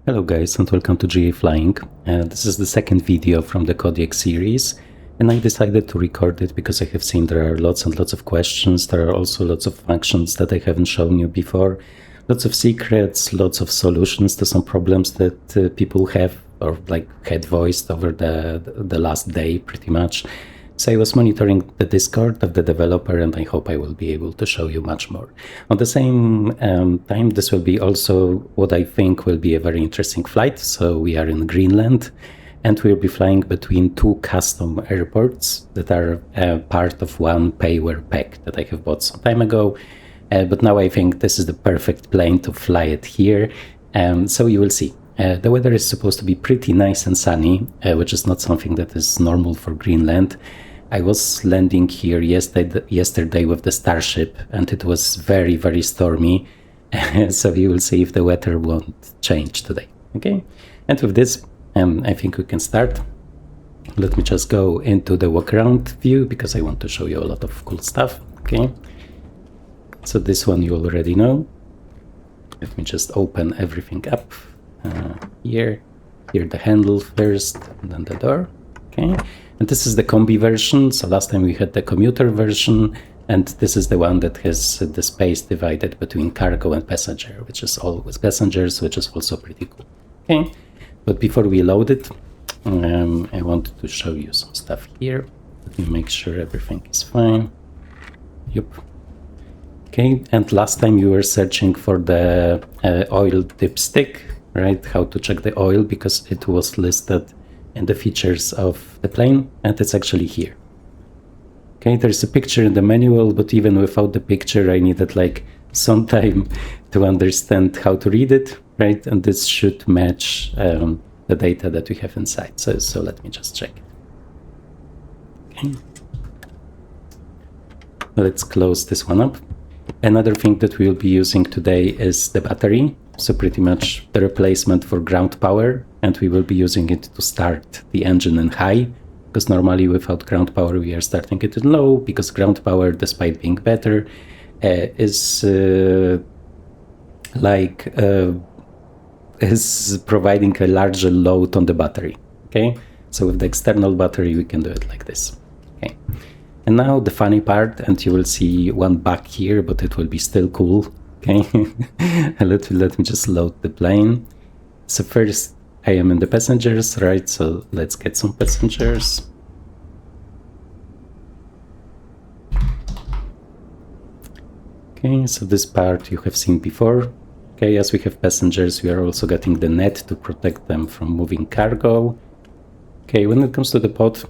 Hello guys and welcome to GA Flying. This is the second video from the Kodiak series, and I decided to record it because I have seen there are lots and lots of questions. There are also lots of functions that I haven't shown you before, lots of secrets, lots of solutions to some problems that people have or had voiced over the last day pretty much. So I was monitoring the Discord of the developer, and I hope I will be able to show you much more. At the same time, this will be also what I think will be a very interesting flight. So we are in Greenland, and we'll be flying between two custom airports that are part of one payware pack that I have bought some time ago. But now I think this is the perfect plane to fly it here. So you will see. The weather is supposed to be pretty nice and sunny, which is not something that is normal for Greenland. I was landing here yesterday with the Starship, and it was very, very stormy. So you will see if the weather won't change today. Okay, and with this, I think we can start. Let me just go into the walk-around view because I want to show you a lot of cool stuff. Okay, so this one you already know. Let me just open everything up. Here the handle first, and then the door. Okay, and this is the combi version. So last time we had the commuter version, and this is the one that has the space divided between cargo and passenger, which is all with passengers, which is also pretty cool. Okay, but before we load it, I wanted to show you some stuff here. Let me make sure everything is fine. Yep. Okay, and last time you were searching for the oil dipstick, right? How to check the oil, because it was listed in the features of the plane, and it's actually here. Okay, there's a picture in the manual, but even without the picture, I needed some time to understand how to read it, right? And this should match the data that we have inside. So let me just check it. Okay. Let's close this one up. Another thing that we'll be using today is the battery. So pretty much the replacement for ground power, and we will be using it to start the engine in high, because normally without ground power we are starting it in low, because ground power, despite being better, is providing a larger load on the battery. Okay, so with the external battery we can do it like this. Okay, and now the funny part, and you will see one bug here, but it will be still cool. Okay, let me just load the plane. So first I am in the passengers, right? So let's get some passengers. Okay, so this part you have seen before. Okay, as we have passengers, we are also getting the net to protect them from moving cargo. Okay, when it comes to the pod,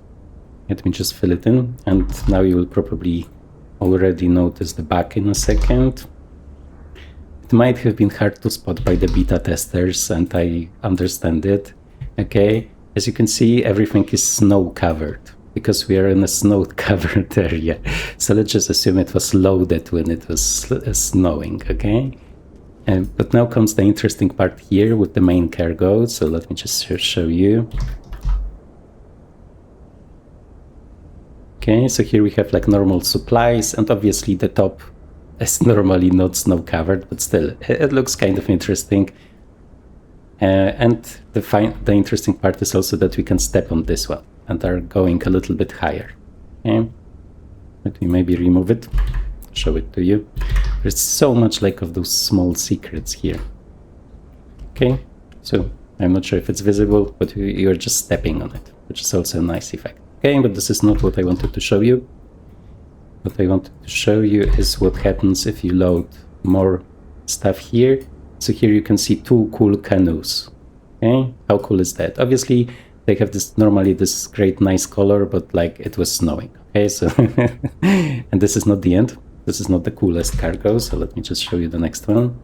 let me just fill it in, and now you will probably already notice the bug in a second. It might have been hard to spot by the beta testers, and I understand it. Okay, as you can see, everything is snow covered because we are in a snow covered area. So let's just assume it was loaded when it was snowing. Okay, but now comes the interesting part here with the main cargo. So let me just show you. Okay, so here we have normal supplies, and obviously the top is normally not snow covered, but still it looks kind of interesting. And the interesting part is also that we can step on this one and are going a little bit higher. Okay, let me maybe remove it, show it to you. There's so much of those small secrets here. Okay, so I'm not sure if it's visible, but you're just stepping on it, which is also a nice effect. Okay, but this is not what I wanted to show you. What I wanted to show you is what happens if you load more stuff here. So here you can see two cool canoes. Okay, how cool is that? Obviously, they have normally this great nice color, but it was snowing. Okay, so and this is not the end. This is not the coolest cargo. So let me just show you the next one.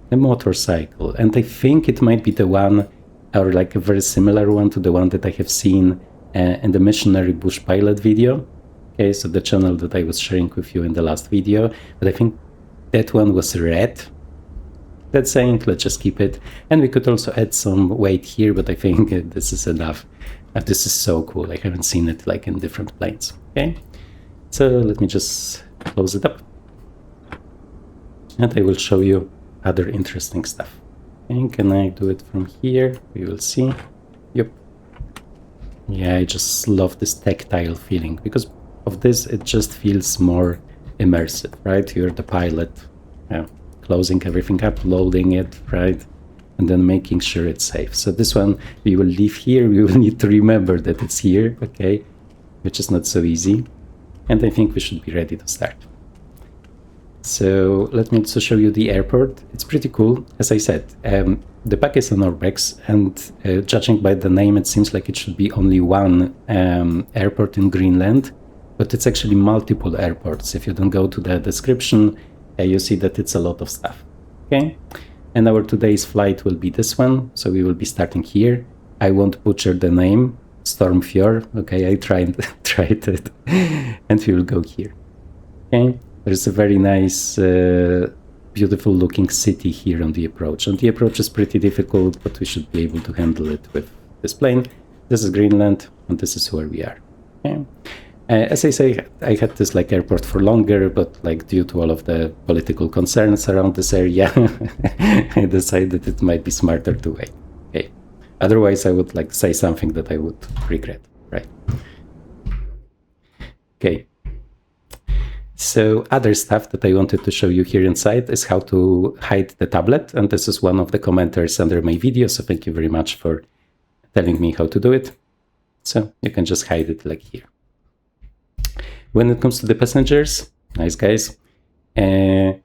The motorcycle, and I think it might be the one, or a very similar one to the one that I have seen in the missionary bush pilot video. Okay, so the channel that I was sharing with you in the last video, but I think that one was red. That's saying, let's just keep it. And we could also add some weight here, but I think this is enough. This is so cool. I haven't seen it in different planes. Okay, so let me just close it up, and I will show you other interesting stuff. Okay, can I do it from here? We will see. Yep. Yeah, I just love this tactile feeling. Because of this, it just feels more immersive, right? You're the pilot, closing everything up, loading it, right? And then making sure it's safe. So this one, we will leave here. We will need to remember that it's here, okay? Which is not so easy. And I think we should be ready to start. So let me also show you the airport. It's pretty cool. As I said, the pack is on Orbx, and judging by the name, it seems like it should be only one airport in Greenland, but it's actually multiple airports. If you don't go to the description, you see that it's a lot of stuff. Okay, and our today's flight will be this one, so we will be starting here. I won't butcher the name, Stormfjord. Okay, I tried it, and we will go here. Okay. There's a very nice, beautiful looking city here on the approach. And the approach is pretty difficult, but we should be able to handle it with this plane. This is Greenland, and this is where we are. Okay. As I say, I had this like airport for longer, but like due to all of the political concerns around this area, I decided it might be smarter to wait. Okay. Otherwise, I would like say something that I would regret, right? Okay. So other stuff that I wanted to show you here inside is how to hide the tablet. And this is one of the commenters under my video. So thank you very much for telling me how to do it. So you can just hide it like here. When it comes to the passengers, nice guys, in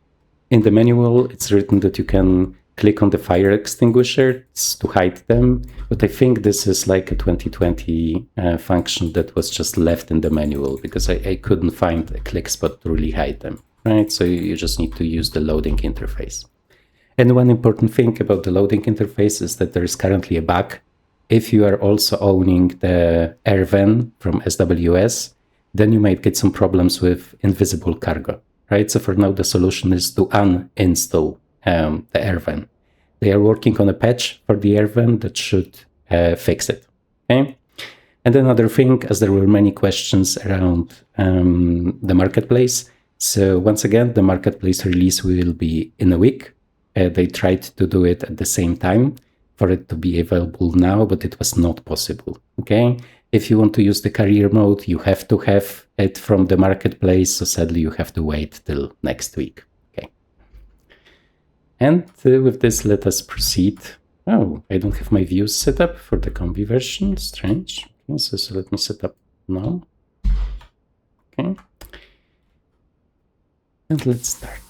the manual, it's written that you can click on the fire extinguishers to hide them. But I think this is like a 2020 function that was just left in the manual because I couldn't find a click spot to really hide them, right? So you just need to use the loading interface. And one important thing about the loading interface is that there is currently a bug. If you are also owning the AirVan from SWS, then you might get some problems with invisible cargo, right? So for now, the solution is to uninstall the AirVan. They are working on a patch for the AirVan that should fix it. Okay. And another thing, as there were many questions around the marketplace. So once again, the marketplace release will be in a week. They tried to do it at the same time for it to be available now, but it was not possible. Okay. If you want to use the career mode, you have to have it from the marketplace. So sadly, you have to wait till next week. And with this, let us proceed. Oh, I don't have my views set up for the combi version. Strange. Okay, so let me set up now. Okay. And let's start.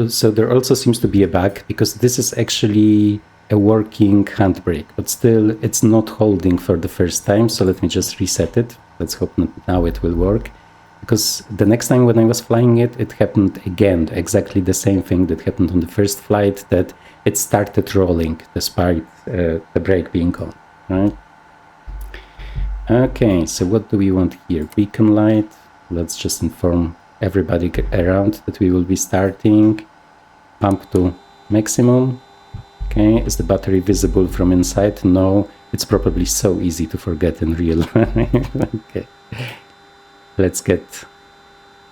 So there also seems to be a bug because this is actually a working handbrake, but still it's not holding for the first time. So let me just reset it. Let's hope now it will work. Because the next time when I was flying it, it happened again, exactly the same thing that happened on the first flight, that it started rolling despite the brake being on, right? Okay, so what do we want here? Beacon light. Let's just inform everybody around that we will be starting. Pump to maximum. Okay, is the battery visible from inside? No, it's probably so easy to forget in real life. Okay. Let's get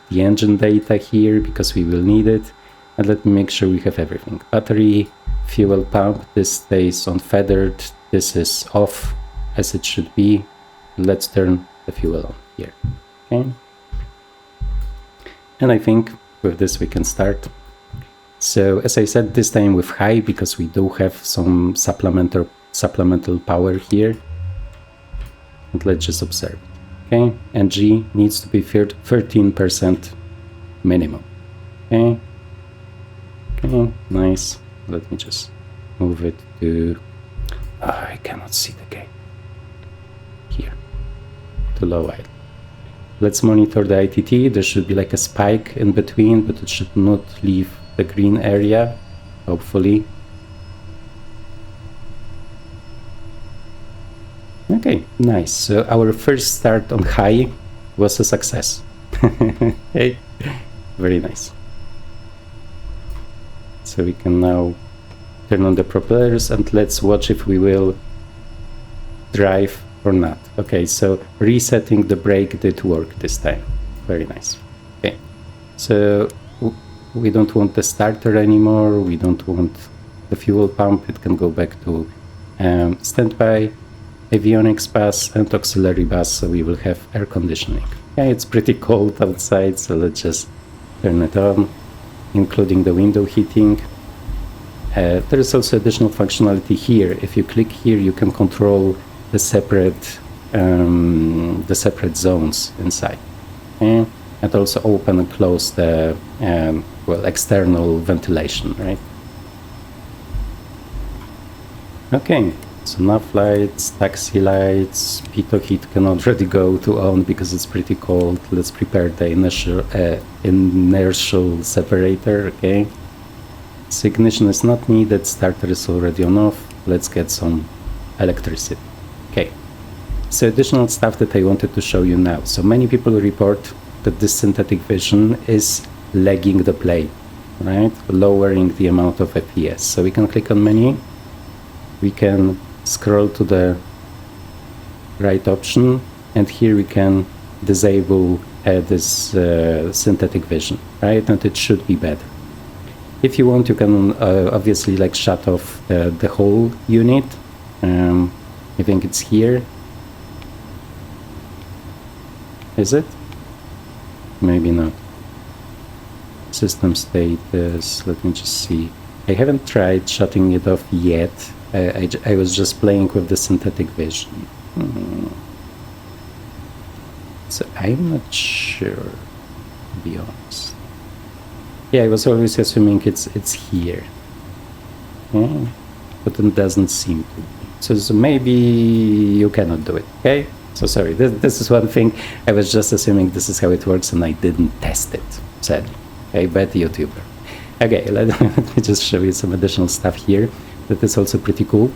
the engine data here because we will need it. And let me make sure we have everything. Battery, fuel pump, this stays unfeathered. This is off as it should be. Let's turn the fuel on here. Okay. And I think with this we can start. So as I said, this time with high because we do have some supplemental power here. And let's just observe. Okay, and G needs to be 13% minimum. Okay, okay, nice. Let me just move it to, I cannot see the gate. Here, to low idle. Let's monitor the ITT. There should be like a spike in between, but it should not leave the green area, hopefully. Okay, nice. So our first start on high was a success. Hey, very nice. So we can now turn on the propellers and let's watch if we will drive or not. Okay, so resetting the brake did work this time. Very nice. So we don't want the starter anymore, we don't want the fuel pump, it can go back to standby, avionics bus and auxiliary bus, so we will have air conditioning. Yeah, it's pretty cold outside, so let's just turn it on, including the window heating. There is also additional functionality here. If you click here, you can control the separate zones inside, okay? And also open and close the well, external ventilation, right? Okay, so nav lights, taxi lights, pitot heat can already go to on because it's pretty cold. Let's prepare the inertial separator, okay? So ignition is not needed, starter is already on off. Let's get some electricity. Okay, so additional stuff that I wanted to show you now. So many people report that this synthetic vision is lagging the play, right? Lowering the amount of FPS. So we can click on menu, we can scroll to the right option, and here we can disable this synthetic vision, right? And it should be better. If you want, you can obviously like shut off the whole unit. I think it's here. Is it? Maybe not. System status, let me just see. I haven't tried shutting it off yet. I was just playing with the synthetic vision. So I'm not sure, to be honest. Yeah, I was always assuming it's here. Yeah, but it doesn't seem to be. So maybe you cannot do it, okay? So sorry, this is one thing. I was just assuming this is how it works and I didn't test it, sadly. Okay, bad YouTuber. Okay, let me just show you some additional stuff here that is also pretty cool.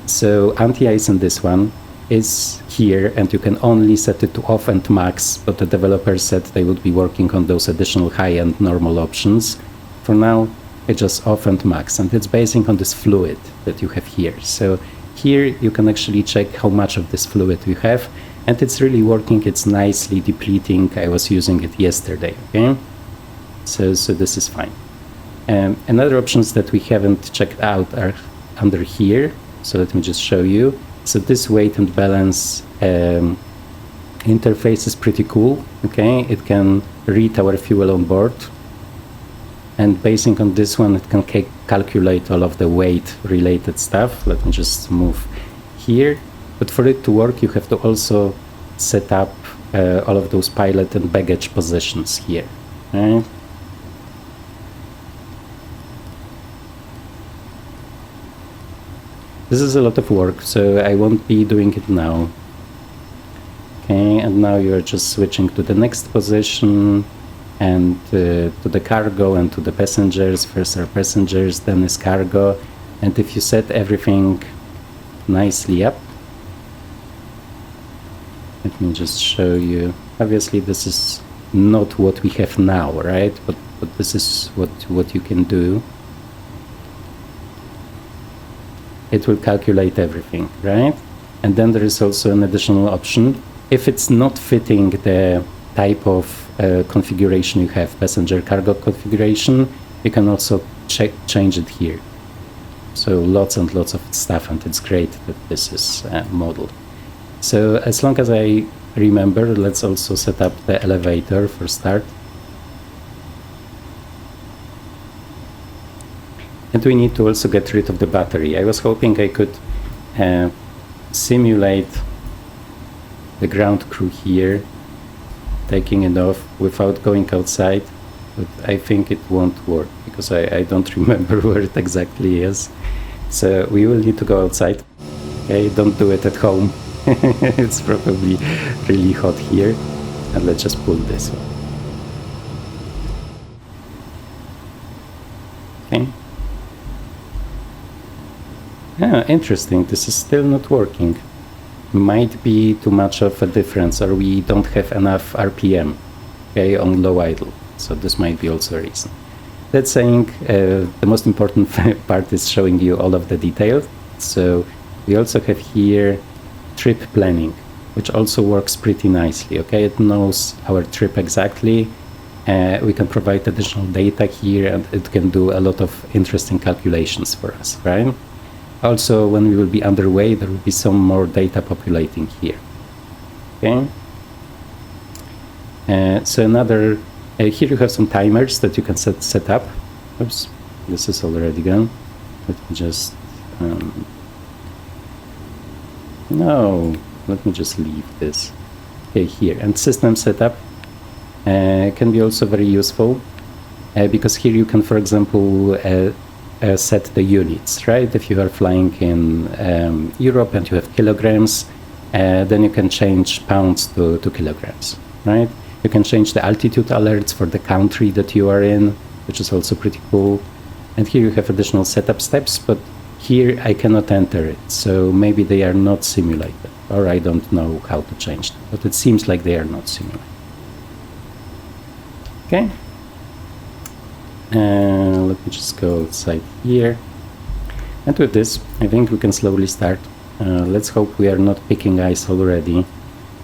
So anti-ice in this one is here, and you can only set it to off and max, but the developer said they would be working on those additional high and normal options. For now, it's just off and max, and it's basing on this fluid that you have here. So here you can actually check how much of this fluid you have, and it's really working. It's nicely depleting. I was using it yesterday, okay? So this is fine. Another options that we haven't checked out are under here. So let me just show you. So this weight and balance interface is pretty cool, okay? It can read our fuel on board, and basing on this one, it can calculate all of the weight related stuff. Let me just move here. But for it to work, you have to also set up all of those pilot and baggage positions here, right? This is a lot of work, so I won't be doing it now. Okay, and now you're just switching to the next position, and to the cargo and to the passengers. First are passengers, then is cargo. And if you set everything nicely up, let me just show you. Obviously this is not what we have now, right? But this is what you can do. It will calculate everything, right? And then there is also an additional option. If it's not fitting the type of configuration you have, passenger cargo configuration, you can also change it here. So lots and lots of stuff, and it's great that this is modeled. So as long as I remember, let's also set up the elevator for start. And we need to also get rid of the battery. I was hoping I could simulate the ground crew here, taking it off without going outside, but I think it won't work because I don't remember where it exactly is. So we will need to go outside. Okay, don't do it at home. It's probably really hot here. And let's just pull this one. Okay. Ah, interesting, this is still not working. Might be too much of a difference, or we don't have enough RPM, okay, on low idle. So this might be also a reason. That saying, the most important part is showing you all of the details. So we also have here trip planning, which also works pretty nicely, okay? It knows our trip exactly, we can provide additional data here, and it can do a lot of interesting calculations for us, right? Also, when we will be underway, there will be some more data populating here. Okay. So another, here you have some timers that you can set up. Oops, this is already gone. Let me just, no, let me just leave this. Okay, here, and system setup can be also very useful because here you can, for example, set the units, right? If you are flying in Europe and you have kilograms, then you can change pounds to kilograms, right? You can change the altitude alerts for the country that you are in, which is also pretty cool. And here you have additional setup steps, but here I cannot enter it, so maybe they are not simulated, or I don't know how to change them, but it seems like they are not simulated. Okay. Let me just go outside here. And with this, I think we can slowly start. Let's hope we are not picking ice already.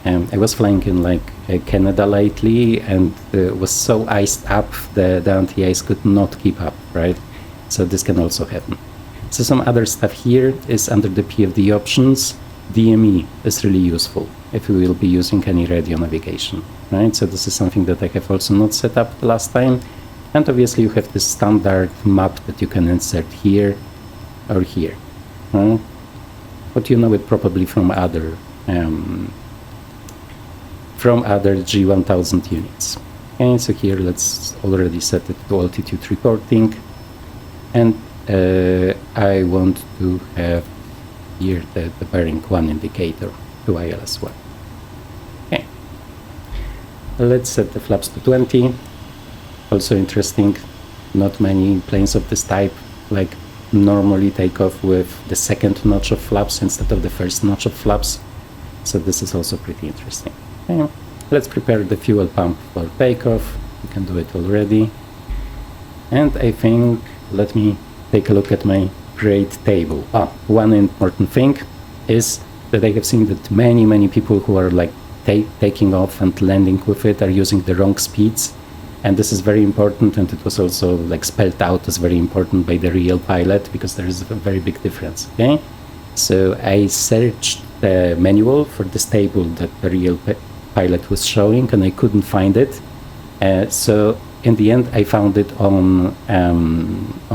I was flying in like Canada lately, and was so iced up the anti-ice could not keep up, right? So this can also happen. So some other stuff here is under the PFD options. DME is really useful if we will be using any radio navigation, right? So this is something that I have also not set up the last time. And obviously you have this standard map that you can insert here or here. But you know it probably from other G1000 units. Okay, so here let's already set it to altitude reporting. And I want to have here the bearing 1 indicator to ILS1. Okay. Let's set the flaps to 20. Also interesting, not many planes of this type like normally take off with the second notch of flaps instead of the first notch of flaps. So this is also pretty interesting. Okay. Let's prepare the fuel pump for takeoff. We can do it already. And I think, let me take a look at my grade table. One important thing is that I have seen that many people who are like taking off and landing with it are using the wrong speeds. And this is very important, and it was also like spelled out as very important by the real pilot, because there is a very big difference. Okay, so I searched the manual for this table that the real pilot was showing, and I couldn't find it. So in the end, I found it on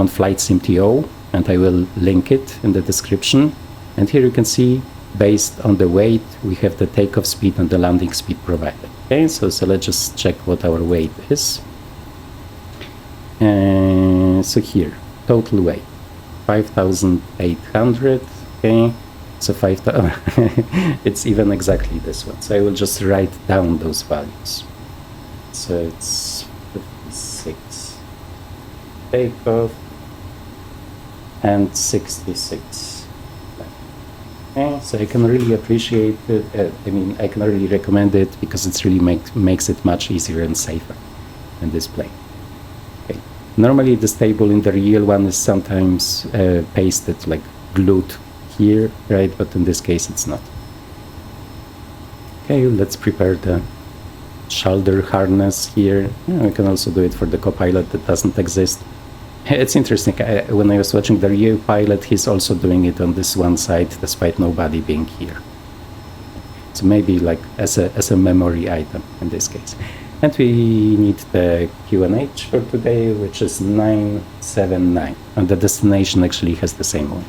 Flight SimTO, and I will link it in the description. And here you can see, based on the weight, we have the takeoff speed and the landing speed provided. Okay, so let's just check what our weight is. So here, total weight, 5,800. Okay, so 5,000. It's even exactly this one. So I will just write down those values. So it's 56 takeoff and 66. Okay, so I can really appreciate it. I mean, I can really recommend it because it's really makes it much easier and safer in this plane. Okay. Normally, this table in the real one is sometimes pasted, like glued here, right? But in this case, it's not. Okay, let's prepare the shoulder harness here. We can also do it for the co-pilot that doesn't exist. It's interesting, when I was watching the real pilot, he's also doing it on this one side, despite nobody being here. So maybe like as a memory item in this case. And we need the QNH for today, which is 979. And the destination actually has the same one.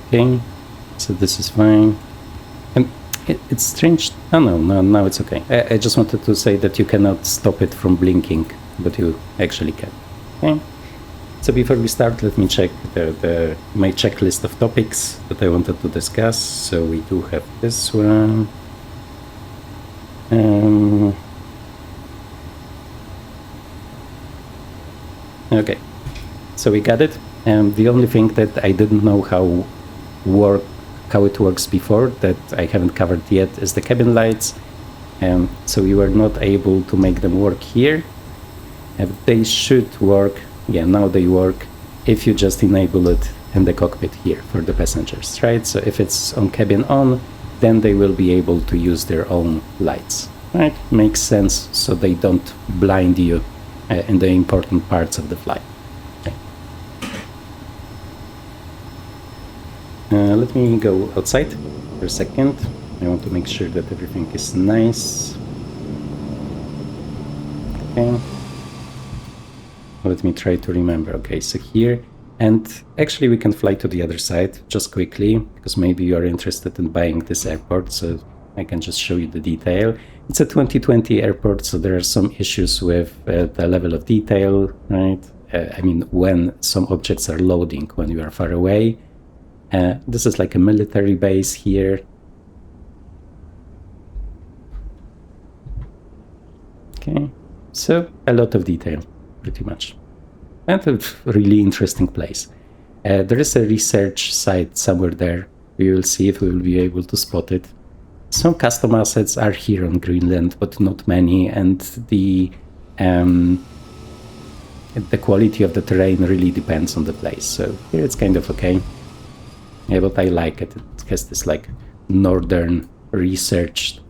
Okay, so this is fine. And it's strange. Oh, no, now it's okay. I just wanted to say that you cannot stop it from blinking, but you actually can. Okay. So before we start, let me check my checklist of topics that I wanted to discuss. So we do have this one. Okay, so we got it. And the only thing that I didn't know how it works before, that I haven't covered yet, is the cabin lights. So we were not able to make them work here. They should work. Yeah, now they work if you just enable it in the cockpit here for the passengers, right? So if it's on cabin on, then they will be able to use their own lights, right? Makes sense, so they don't blind you in the important parts of the flight. Okay. Let me go outside for a second. I want to make sure that everything is nice. Okay. Let me try to remember. Okay, so here, and actually we can fly to the other side just quickly, because maybe you are interested in buying this airport, so I can just show you the detail. It's a 2020 airport, so there are some issues with the level of detail, right? I mean, when some objects are loading when you are far away. This is like a military base here. Okay, so a lot of detail, pretty much. And a really interesting place. There is a research site somewhere there. We will see if we will be able to spot it. Some custom assets are here on Greenland, but not many, and the quality of the terrain really depends on the place. So here it's kind of okay. Yeah, but I like it. It has this like northern researched.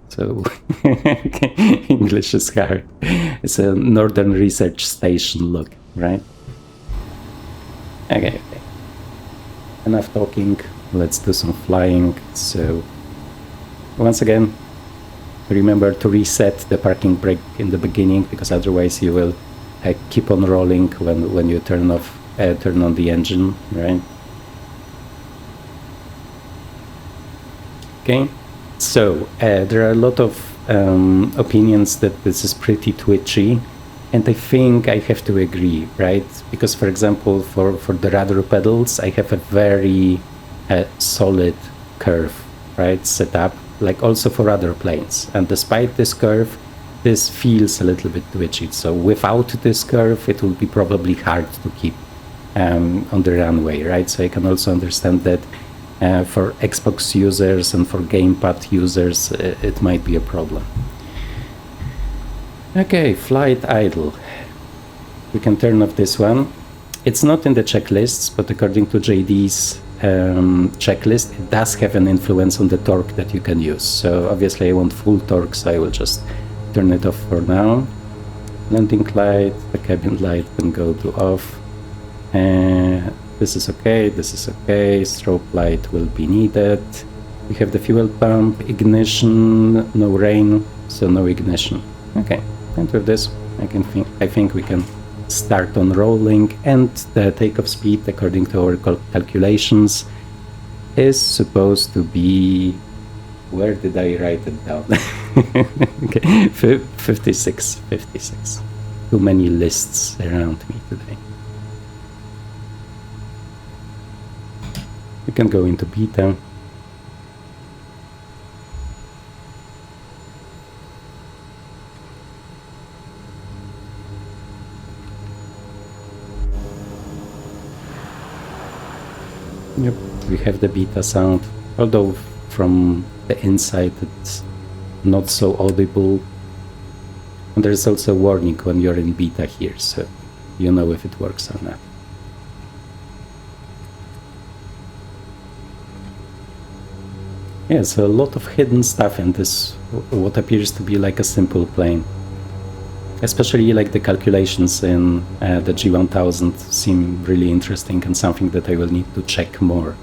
So English is hard. It's a northern research station look, right? Okay. Enough talking. Let's do some flying. So once again, remember to reset the parking brake in the beginning, because otherwise you will keep on rolling when you turn on the engine, right? Okay. So there are a lot of opinions that this is pretty twitchy, and I think I have to agree, right? Because, for example, for the rudder pedals, I have a very solid curve, right, set up, like also for other planes. And despite this curve, this feels a little bit twitchy. So without this curve, it will be probably hard to keep on the runway, right? So I can also understand that for Xbox users and for gamepad users, it might be a problem. Okay, flight idle. We can turn off this one. It's not in the checklists, but according to JD's checklist, it does have an influence on the torque that you can use. So obviously I want full torque, so I will just turn it off for now. Landing light, the cabin light can go to off. This is okay, this is okay. Strobe light will be needed. We have the fuel pump, ignition, no rain, so no ignition. Okay, and with this, I think we can start on rolling, and the takeoff speed, according to our calculations, is supposed to be... Where did I write it down? Okay, 56. Too many lists around me today. We can go into beta. Yep, we have the beta sound, although from the inside it's not so audible. And there's also a warning when you're in beta here, so you know if it works or not. Yeah, so a lot of hidden stuff in this, what appears to be like a simple plane. Especially like the calculations in the G1000 seem really interesting and something that I will need to check more.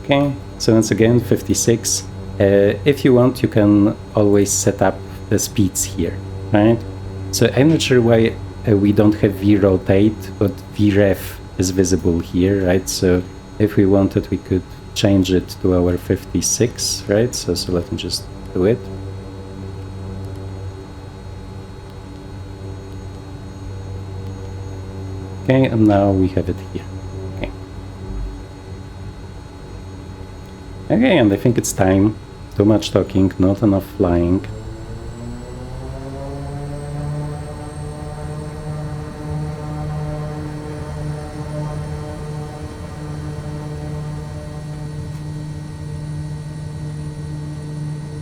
Okay, so once again 56. If you want, you can always set up the speeds here, right? So I'm not sure why we don't have V-rotate, but V-ref is visible here, right? So if we wanted, we could change it to our 56, right? So let me just do it. Okay, and now we have it here. Okay. Okay, and I think it's time. Too much talking, not enough flying.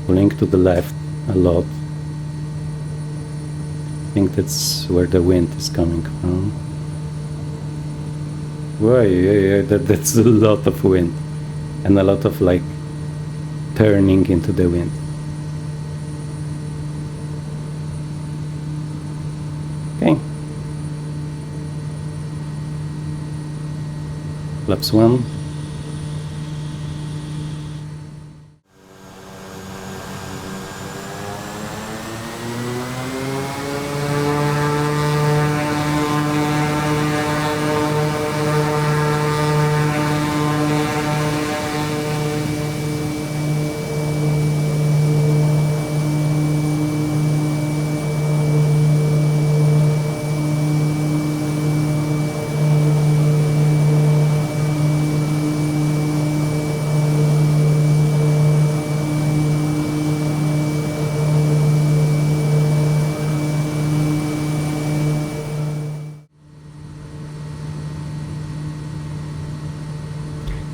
Pulling to the left a lot. think that's where the wind is coming from. Whoa, yeah, that's a lot of wind. And a lot of like turning into the wind. Okay. Flaps 1.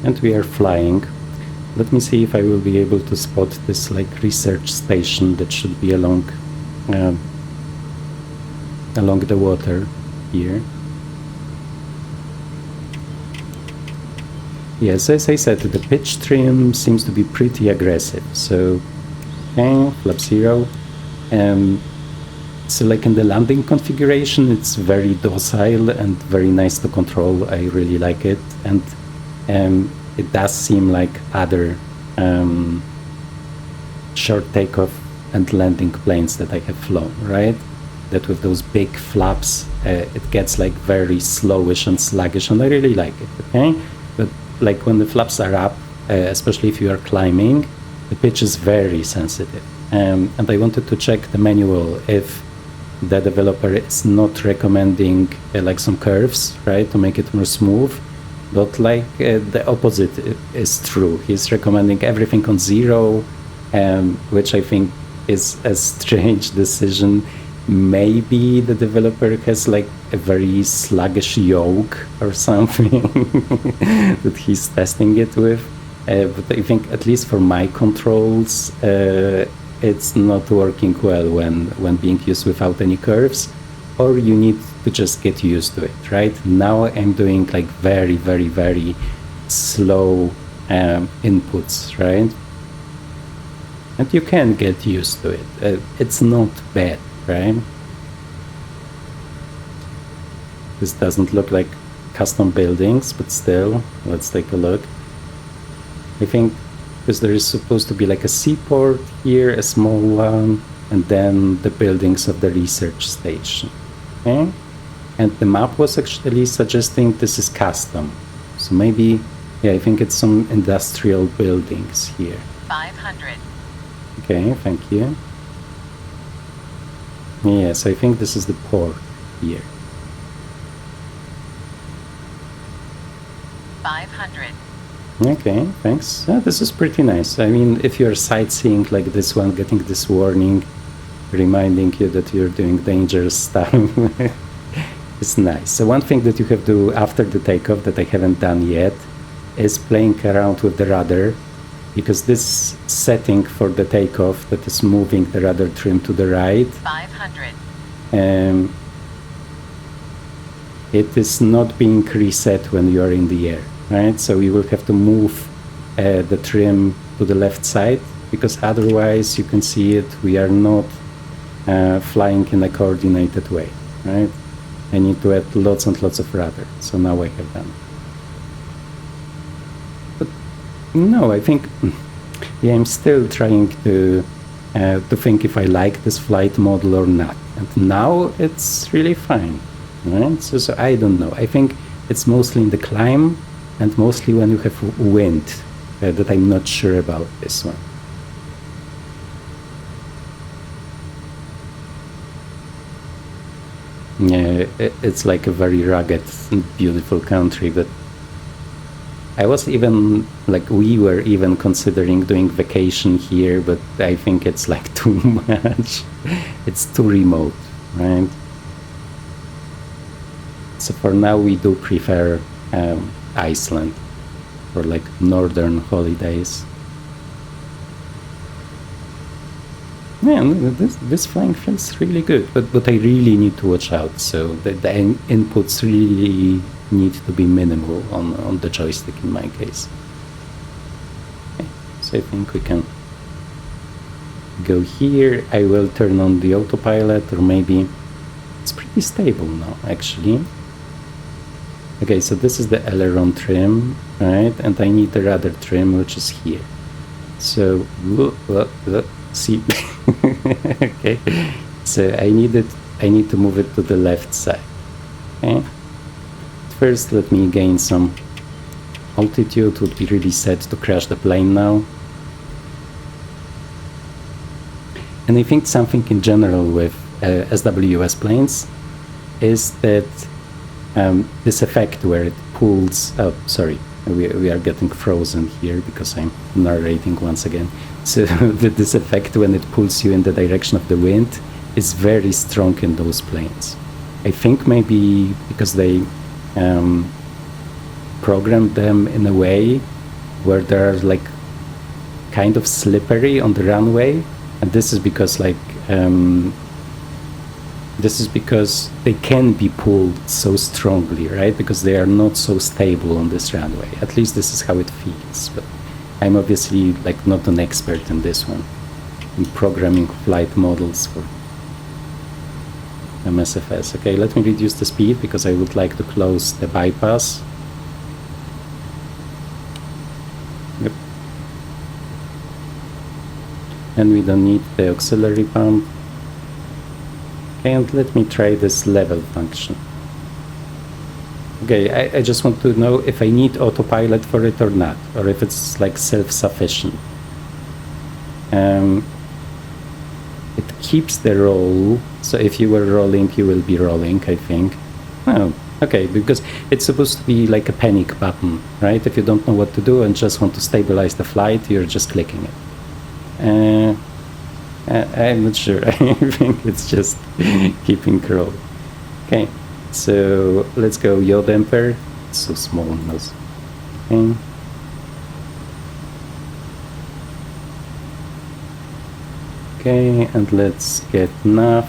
And we are flying. Let me see if I will be able to spot this like research station that should be along the water here. Yes, as I said, the pitch trim seems to be pretty aggressive. So, okay, flap 0. So like in the landing configuration, it's very docile and very nice to control. I really like it. And it does seem like other short takeoff and landing planes that I have flown, right? That with those big flaps, it gets like very slowish and sluggish, and I really like it, okay? But like when the flaps are up, especially if you are climbing, the pitch is very sensitive. And I wanted to check the manual if the developer is not recommending like some curves, right, to make it more smooth. But like the opposite is true. He's recommending everything on 0, which I think is a strange decision. Maybe the developer has like a very sluggish yoke or something that he's testing it with. But I think at least for my controls, it's not working well when being used without any curves. Or you need to just get used to it, right? Now I'm doing like very, very, very slow inputs, right? And you can get used to it. It's not bad, right? This doesn't look like custom buildings, but still, let's take a look. I think because there is supposed to be like a seaport here, a small one, and then the buildings of the research station. Okay? And the map was actually suggesting this is custom. So maybe, yeah, I think it's some industrial buildings here. 500. Okay, thank you. Yes, I think this is the port here. 500. Okay, thanks. This is pretty nice. I mean, if you're sightseeing like this one, getting this warning, reminding you that you're doing dangerous stuff, it's nice. So one thing that you have to do after the takeoff that I haven't done yet is playing around with the rudder, because this setting for the takeoff that is moving the rudder trim to the right, 500. It is not being reset when you are in the air, right? So you will have to move the trim to the left side, because otherwise, you can see it, we are not flying in a coordinated way, right? I need to add lots and lots of rudder, so now I have done. But no, I think, yeah, I'm still trying to think if I like this flight model or not. And now it's really fine, right? So I don't know. I think it's mostly in the climb and mostly when you have wind that I'm not sure about this one. Yeah, it's like a very rugged and beautiful country, but I was even, like, we were even considering doing vacation here, but I think it's like too much. It's too remote, right? So for now we do prefer Iceland for like northern holidays. man, this flying feels really good, but I really need to watch out, so the inputs really need to be minimal on the joystick in my case. Okay, so I think we can go here. I will turn on the autopilot, or maybe it's pretty stable now actually. Okay, so this is the aileron trim, right? And I need the rudder trim, which is here. So see. Okay, so I need to move it to the left side. Okay, first let me gain some altitude. Would be really sad to crash the plane now. And I think something in general with SWS planes is that this effect where it pulls. Oh, sorry, we are getting frozen here because I'm narrating once again. So this effect when it pulls you in the direction of the wind is very strong in those planes. I think maybe because they programmed them in a way where they're like kind of slippery on the runway, and this is because they can be pulled so strongly, right? Because they are not so stable on this runway. At least this is how it feels. But I'm obviously like not an expert in this one, in programming flight models for MSFS. Okay, let me reduce the speed because I would like to close the bypass. Yep. And we don't need the auxiliary pump. Okay, and let me try this level function. Okay, I just want to know if I need autopilot for it or not, or if it's like self-sufficient. It keeps the roll, so if you were rolling, you will be rolling, I think. Oh, okay, because it's supposed to be like a panic button, right? If you don't know what to do and just want to stabilize the flight, you're just clicking it. I'm not sure. I think it's just keeping roll. Okay, so let's go yaw damper. It's so small on those. Okay. Okay, and let's get nav.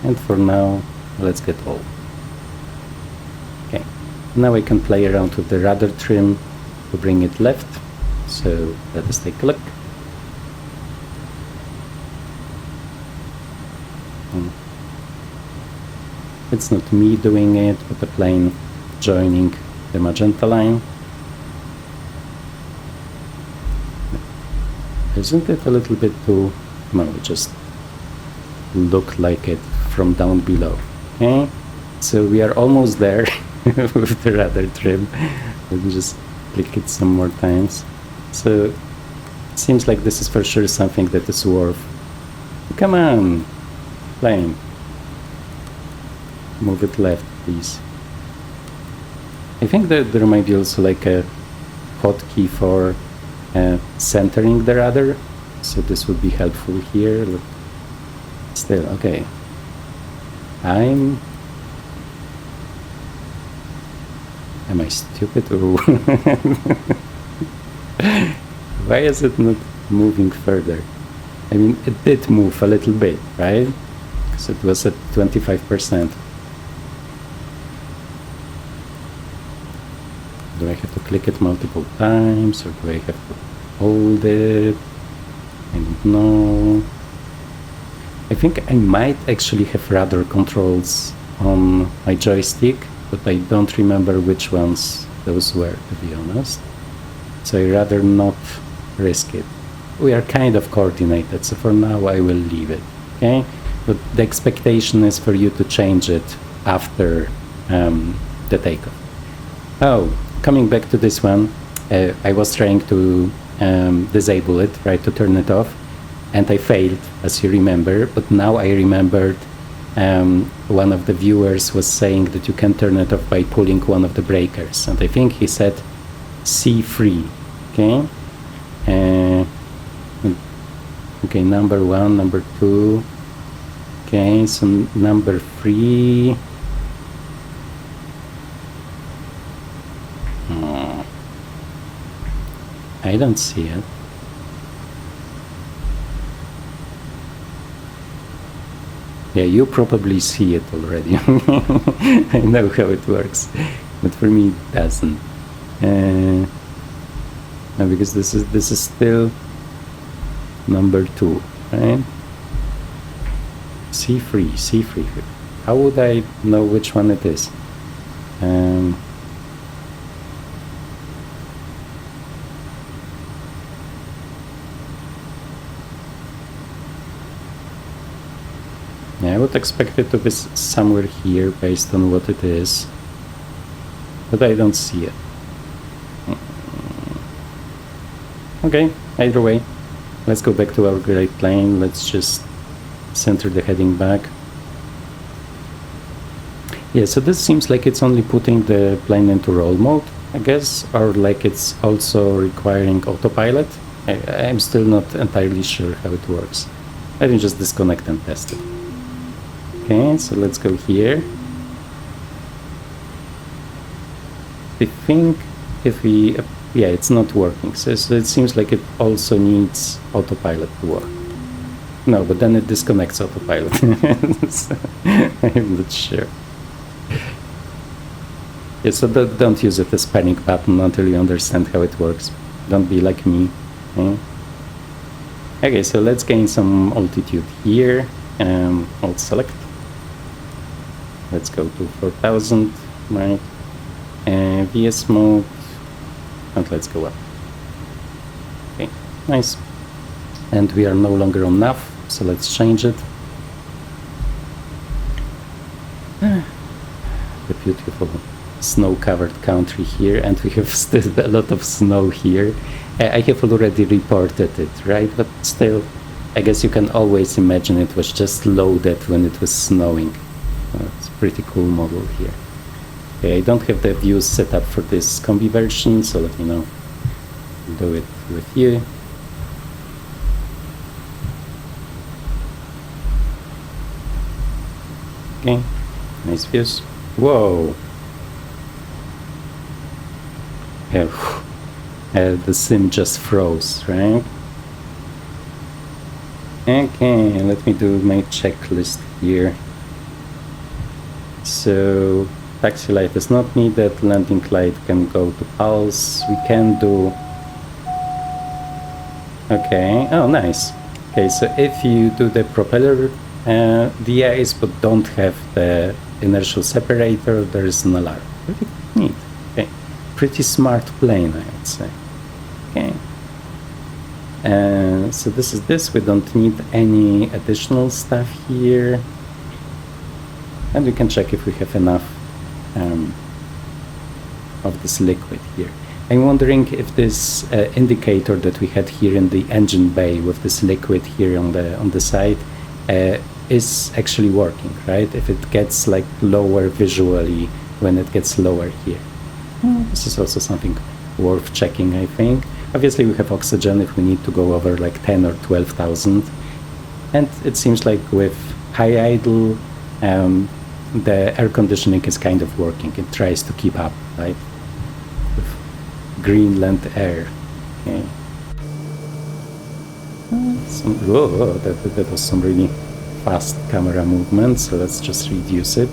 And for now, let's get all. Okay, now I can play around with the rudder trim to bring it left. So let us take a look. It's not me doing it, but the plane joining the magenta line. Isn't it a little bit too... No, it just look like it from down below. Okay, so we are almost there with the rudder trim. Let me just click it some more times. So it seems like this is for sure something that is worth... Come on, plane. Move it left, please. I think that there might be also like a hotkey for centering the rudder, so this would be helpful here. Look. Still, okay. Am I stupid or why is it not moving further? I mean, it did move a little bit, right? Because it was at 25%. Do I have to click it multiple times, or do I have to hold it? I don't know. I think I might actually have rudder controls on my joystick, but I don't remember which ones those were, to be honest. So I'd rather not risk it. We are kind of coordinated, so for now I will leave it, okay? But the expectation is for you to change it after the takeoff. Oh, coming back to this one, I was trying to disable it, right, to turn it off, and I failed, as you remember, but now I remembered one of the viewers was saying that you can turn it off by pulling one of the breakers, and I think he said C3, okay? Okay, number 1, number 2, okay, so number 3, I don't see it. Yeah, you probably see it already. I know how it works, but for me it doesn't. No, because this is still number 2, right? C3. How would I know which one it is? Yeah, I would expect it to be somewhere here based on what it is, but I don't see it. Okay, either way, let's go back to our gray plane. Let's just center the heading back. Yeah, so this seems like it's only putting the plane into roll mode, I guess, or like it's also requiring autopilot. I'm still not entirely sure how it works. I can just disconnect and test it. Okay, so let's go here. I think if we... yeah, it's not working, so it seems like it also needs autopilot to work. No, but then it disconnects autopilot. So I'm not sure. Yeah, so don't use it as panic button until you understand how it works. Don't be like me. Okay, so let's gain some altitude here. Alt select. Let's go to 4000, right? VS mode, and let's go up. Okay, nice. And we are no longer on nav, so let's change it. The beautiful snow-covered country here, and we have still a lot of snow here. I have already reported it, right? But still, I guess you can always imagine it was just loaded when it was snowing. It's a pretty cool model here. Okay, I don't have the views set up for this combi version, so let me know. Do it with you. Okay, nice views. Whoa! The sim just froze, right? Okay, let me do my checklist here. So, taxi light is not needed, landing light can go to pulse, we can do... Okay, oh nice. Okay, so if you do the propeller DIs but don't have the inertial separator, there is an alarm. Pretty neat. Okay, pretty smart plane, I would say. Okay. So this is this, we don't need any additional stuff here. And we can check if we have enough of this liquid here. I'm wondering if this indicator that we had here in the engine bay with this liquid here on the side is actually working, right? If it gets like lower visually when it gets lower here. This is also something worth checking, I think. Obviously we have oxygen if we need to go over like 10 or 12,000. And it seems like with high idle, the air conditioning is kind of working. It tries to keep up, right? With Greenland air. Okay. Whoa, that was some really fast camera movement, so let's just reduce it.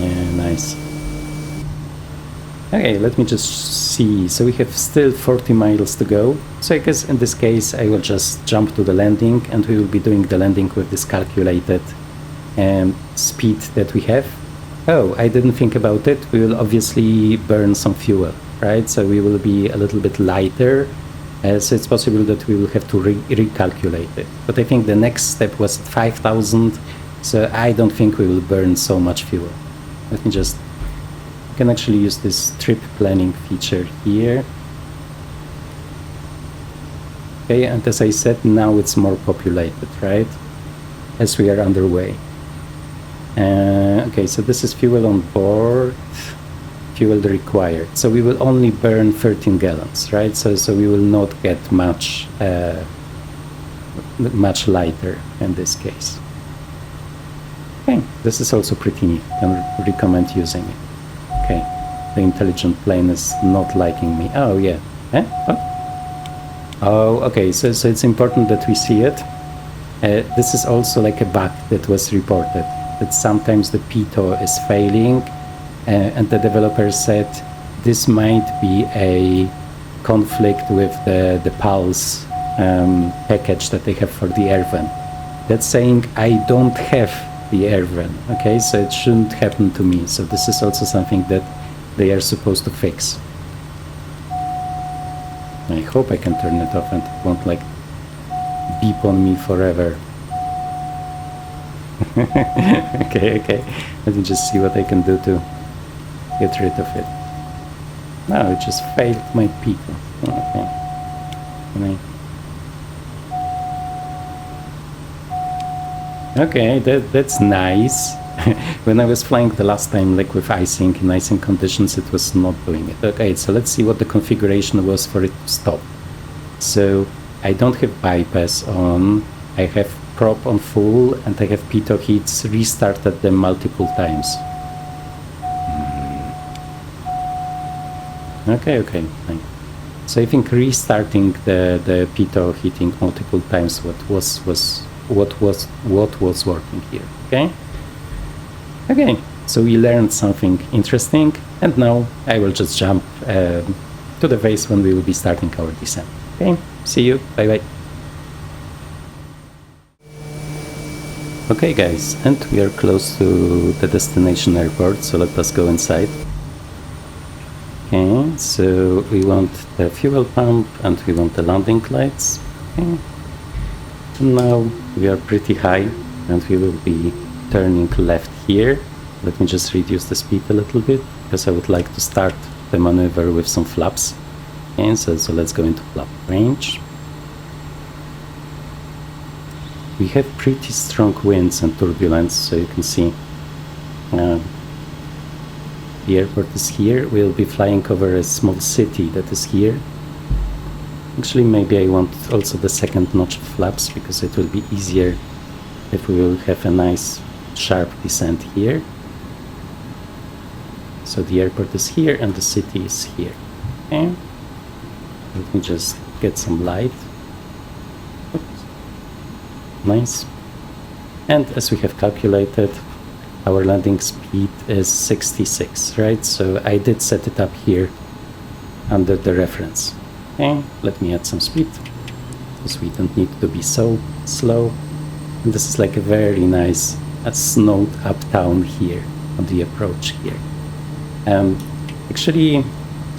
Yeah, nice. Okay, let me just see. So we have still 40 miles to go. So I guess in this case I will just jump to the landing and we will be doing the landing with this calculated speed that we have. Oh, I didn't think about it. We will obviously burn some fuel, right? So we will be a little bit lighter. So it's possible that we will have to recalculate it. But I think the next step was 5,000. So I don't think we will burn so much fuel. Let me just... can actually use this trip planning feature here. Okay, and as I said, now it's more populated, right? As we are underway. Okay, so this is fuel on board, fuel required. So we will only burn 13 gallons, right? So we will not get much lighter in this case. Okay, this is also pretty neat. I recommend using it. Okay, the intelligent plane is not liking me. Oh, yeah. Eh? Oh, okay, so it's important that we see it. This is also like a bug that was reported, that sometimes the pitot is failing, and the developer said this might be a conflict with the Pulse package that they have for the airvan. That's saying I don't have the airvan, okay, so it shouldn't happen to me. So this is also something that they are supposed to fix. I hope I can turn it off and it won't like beep on me forever. Okay, let me just see what I can do to get rid of it. No, it just failed my people. Okay, that's nice. When I was flying the last time, like with icing, in icing conditions, it was not doing it. Okay, so let's see what the configuration was for it to stop. So I don't have bypass on, I have prop on full, and I have pitot heats, restarted them multiple times. Okay, fine. So I think restarting the pitot heating multiple times what was working here. Okay, so we learned something interesting, and now I will just jump to the base when we will be starting our descent. Okay, see you, bye. Okay guys, and we are close to the destination airport, so let us go inside. Okay, so we want the fuel pump and we want the landing lights. Okay. Now we are pretty high and we will be turning left here. Let me just reduce the speed a little bit because I would like to start the maneuver with some flaps. Okay, so let's go into flap range. We have pretty strong winds and turbulence, so you can see the airport is here. We'll be flying over a small city that is here. Actually, maybe I want also the second notch of flaps because it will be easier if we will have a nice sharp descent here. So the airport is here and the city is here. Okay. Let me just get some light. Oops. Nice. And as we have calculated, our landing speed is 66, right? So I did set it up here under the reference. Okay, let me add some speed because we don't need to be so slow. And this is like a very nice snowed uptown here on the approach here. Actually,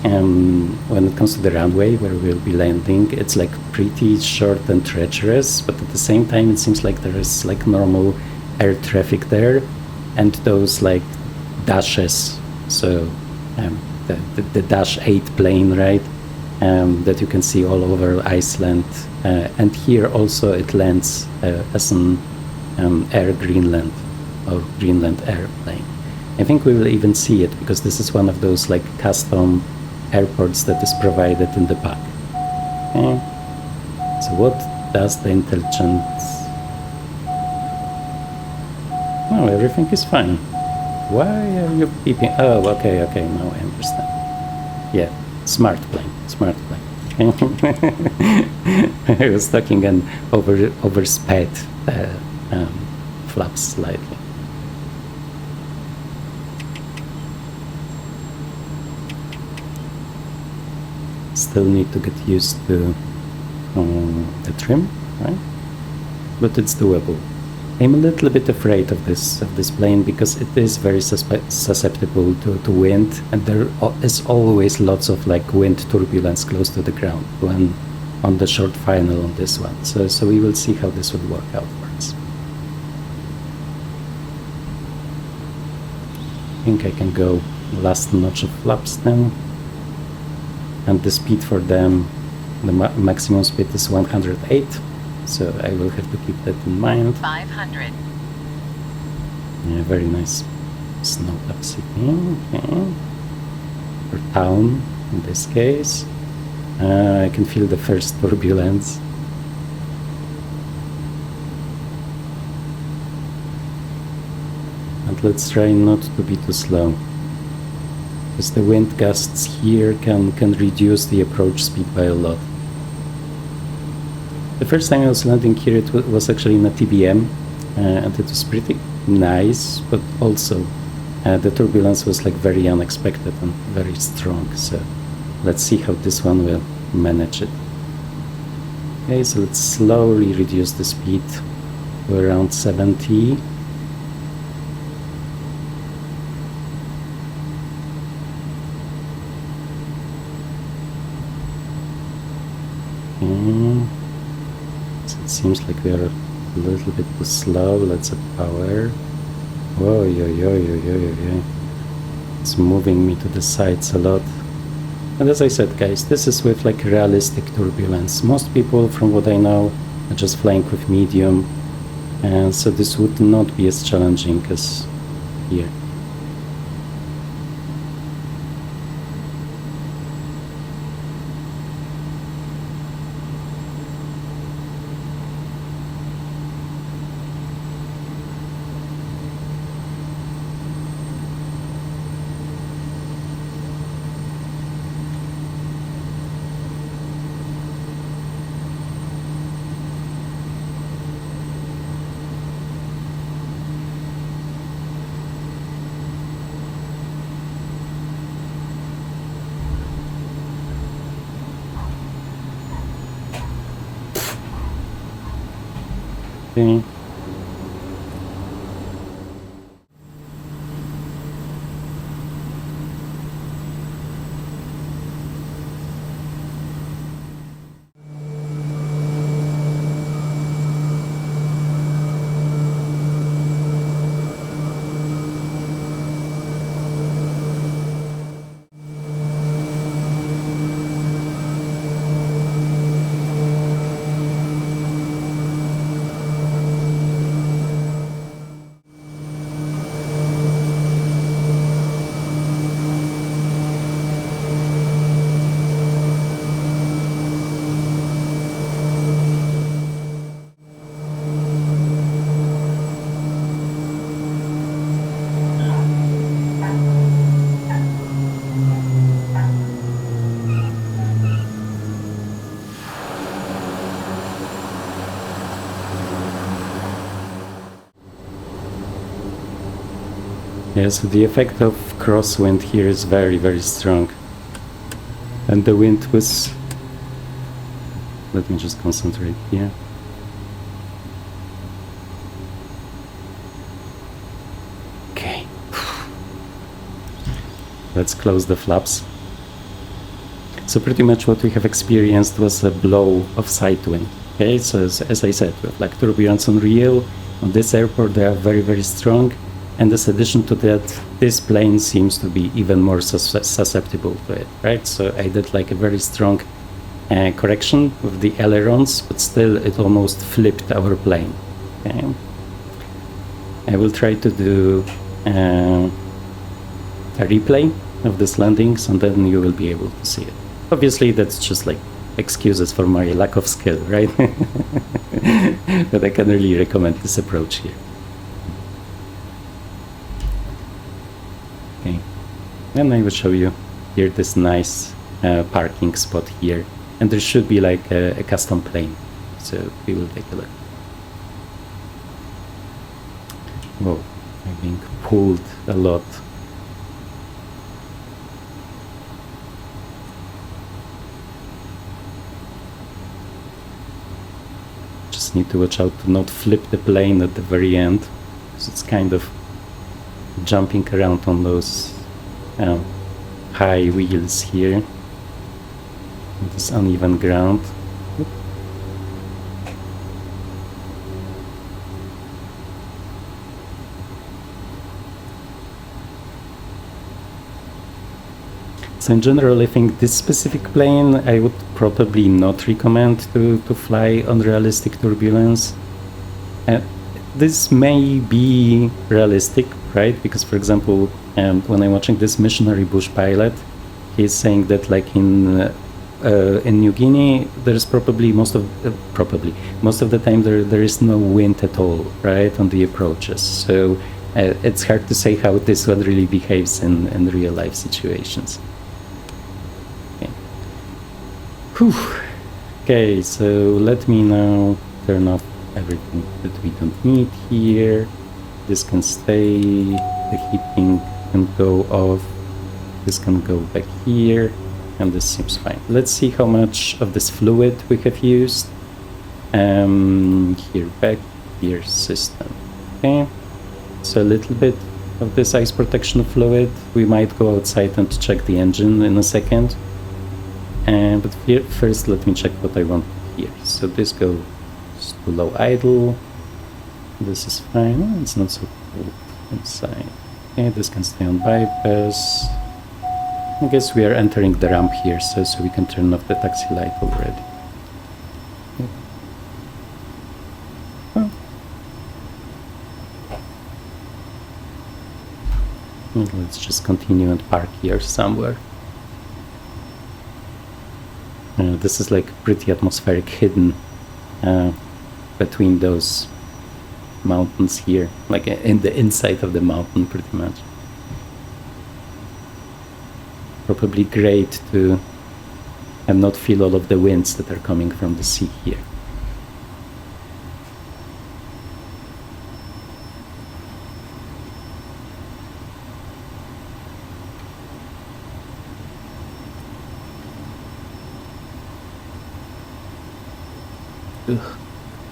when it comes to the runway where we'll be landing, it's like pretty short and treacherous, but at the same time it seems like there is like normal air traffic there, and those like dashes, so the Dash 8 plane, right, that you can see all over Iceland, and here also it lands as an Air Greenland or Greenland airplane. I think we will even see it because this is one of those like custom airports that is provided in the pack. Okay. So what does the intelligence... No, everything is fine. Why are you beeping? Oh, okay, now I understand. Yeah, smart plane. I was talking and oversped flaps slightly. Still need to get used to the trim, right? But it's doable. I'm a little bit afraid of this plane because it is very susceptible to wind, and there is always lots of like wind turbulence close to the ground when on the short final on this one. So we will see how this will work out for us. I think I can go last notch of flaps then. And the speed for them, the maximum speed is 108, so I will have to keep that in mind. 500. Yeah, very nice. Snowed up city, okay. Or town, in this case. I can feel the first turbulence. And let's try not to be too slow. because the wind gusts here can reduce the approach speed by a lot. The first time I was landing here, it was actually in a TBM, and it was pretty nice, but also the turbulence was like very unexpected and very strong, so let's see how this one will manage it. Okay, so let's slowly reduce the speed to around 70. So it seems like we are a little bit too slow. Let's add power. Whoa, yo. It's moving me to the sides a lot. And as I said, guys, this is with like realistic turbulence. Most people, from what I know, are just flying with medium, and so this would not be as challenging as here. Okay. Yeah, so the effect of crosswind here is very, very strong. And the wind was... Let me just concentrate here. Okay. Let's close the flaps. So pretty much what we have experienced was a blow of side wind. Okay, so as I said, we have like turbulence on real. On this airport they are very, very strong. And as addition to that, this plane seems to be even more susceptible to it, right? So I did like a very strong correction with the ailerons, but still it almost flipped our plane. Okay? I will try to do a replay of these landings, and then you will be able to see it. Obviously, that's just like excuses for my lack of skill, right? But I can really recommend this approach here. Okay, and I will show you here this nice parking spot here, and there should be like a custom plane, so we will take a look. Whoa, I'm being pulled a lot. Just need to watch out to not flip the plane at the very end, because it's kind of jumping around on those high wheels here on this uneven ground. So in general, I think this specific plane I would probably not recommend to fly on realistic turbulence. This may be realistic, right? Because, for example, when I'm watching this missionary bush pilot, he's saying that, like in New Guinea, there's probably most of the time there is no wind at all, right, on the approaches. So It's hard to say how this one really behaves in real life situations. Okay. Whew. Okay, so let me now turn off everything that we don't need here. This can stay, the heating can go off, this can go back here, and this seems fine. Let's see how much of this fluid we have used. Here, back, here, system. Okay, so a little bit of this ice protection fluid. We might go outside and check the engine in a second. But here, first let me check what I want here. So this goes to low idle. This is fine. Oh, it's not so cool inside. Okay, this can stay on bypass. I guess we are entering the ramp here, so we can turn off the taxi light already. Oh. Let's just continue and park here somewhere. This is like pretty atmospheric, hidden between those mountains here, like in the inside of the mountain pretty much. Probably great to and not feel all of the winds that are coming from the sea here.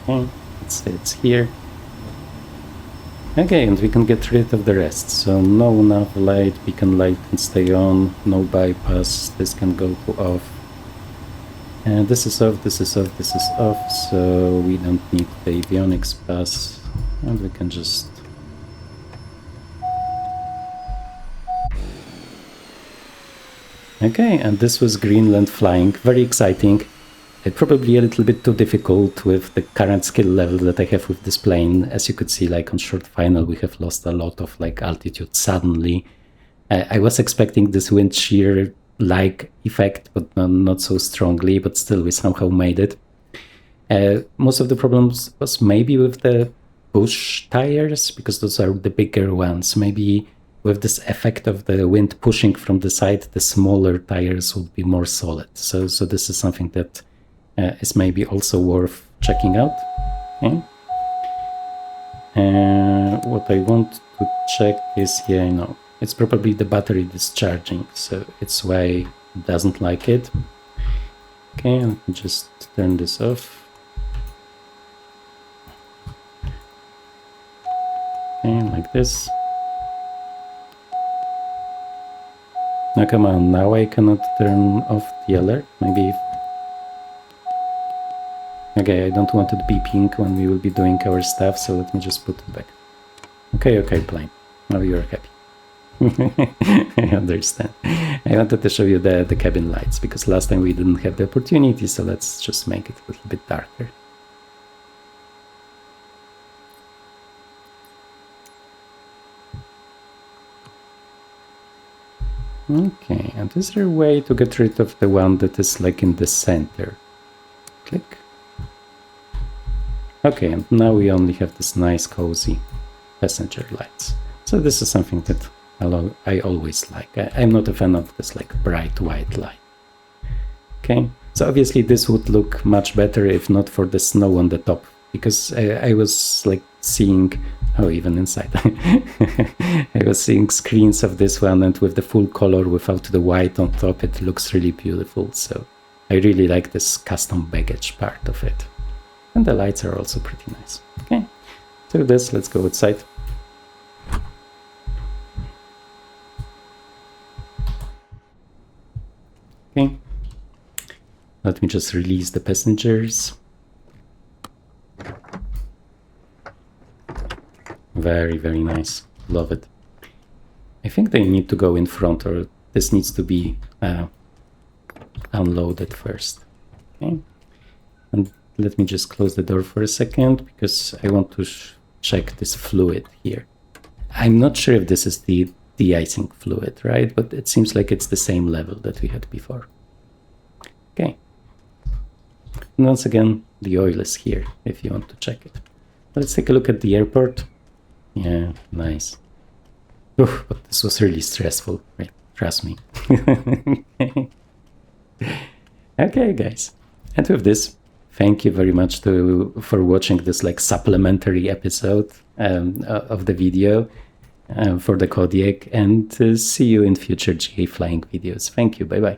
Okay, it's here. Okay, and we can get rid of the rest. So no nav light, beacon light can stay on, no bypass, this can go to off. And this is off, this is off, this is off, so we don't need the avionics pass, and we can just... Okay, and this was Greenland flying, very exciting. Probably a little bit too difficult with the current skill level that I have with this plane. As you could see, like on short final, we have lost a lot of like altitude suddenly. I was expecting this wind shear like effect, but not so strongly, but still we somehow made it. Most of the problems was maybe with the push tires, because those are the bigger ones. Maybe with this effect of the wind pushing from the side, the smaller tires would be more solid. So this is something that is maybe also worth checking out. Okay. What I want to check is, yeah, I know, it's probably the battery discharging, so it's why it doesn't like it. Okay, let me just turn this off. Okay, like this. Now come on, now I cannot turn off the alert. Maybe if... Okay, I don't want it beeping when we will be doing our stuff, so let me just put it back. Okay, plane. Now you're happy. I understand. I wanted to show you the cabin lights, because last time we didn't have the opportunity, so let's just make it a little bit darker. Okay, and is there a way to get rid of the one that is like in the center? Click. Okay, and now we only have this nice cozy passenger lights. So this is something that I always like. I'm not a fan of this like bright white light. Okay, so obviously this would look much better if not for the snow on the top, because I was like seeing, oh, even inside, I was seeing screens of this one, and with the full color without the white on top, it looks really beautiful. So I really like this custom baggage part of it. And the lights are also pretty nice. Okay, so this, let's go outside. Okay, let me just release the passengers. Very, very nice. Love it. I think they need to go in front, or this needs to be unloaded first. Okay, and let me just close the door for a second, because I want to check this fluid here. I'm not sure if this is the de-icing fluid, right? But it seems like it's the same level that we had before. Okay. And once again, the oil is here if you want to check it. Let's take a look at the airport. Yeah, nice. Oof, but this was really stressful, right? Trust me. Okay, guys. And with this, thank you very much for watching this like supplementary episode of the video for the Kodiak, and see you in future GA flying videos. Thank you. Bye-bye.